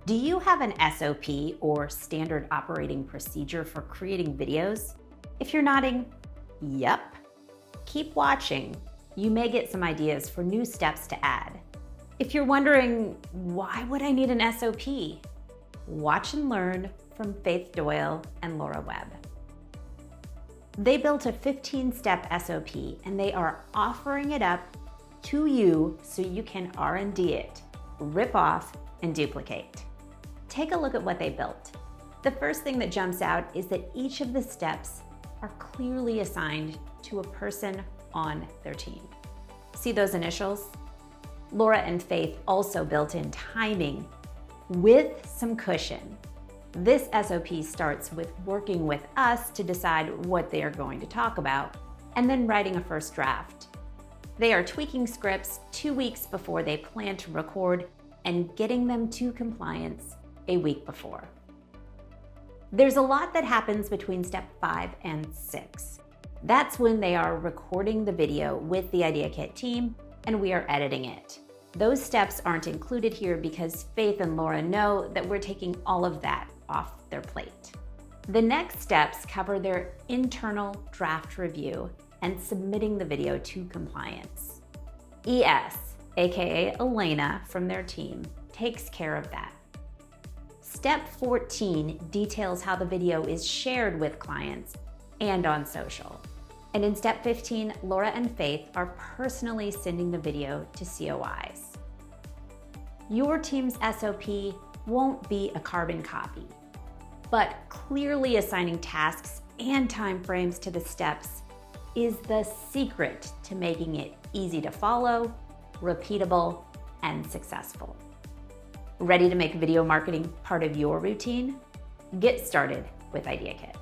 Do you have an SOP or standard operating procedure for creating videos? If you're nodding, yep. Keep watching. You may get some ideas for new steps to add. If you're wondering, why would I need an SOP? Watch and learn from Faith Doyle and Laura Webb. They built a 15-step SOP and they are offering it up to you so you can R&D it, rip off, and duplicate. Take a look at what they built. The first thing that jumps out is that each of the steps are clearly assigned to a person on their team. See those initials? Laura and Faith also built in timing with some cushion. This SOP starts with working with us to decide what they are going to talk about, and then writing a first draft. They are tweaking scripts 2 weeks before they plan to record and getting them to compliance a week before. There's a lot that happens between step 5 and 6. That's when they are recording the video with the Idea Kit team and we are editing it. Those steps aren't included here because Faith and Laura know that we're taking all of that off their plate. The next steps cover their internal draft review and submitting the video to compliance. ES, aka Elena from their team, takes care of that. Step 14 details how the video is shared with clients and on social. And in step 15, Laura and Faith are personally sending the video to COIs. Your team's SOP won't be a carbon copy, but clearly assigning tasks and timeframes to the steps is the secret to making it easy to follow, repeatable, and successful. Ready to make video marketing part of your routine? Get started with Idea Kit.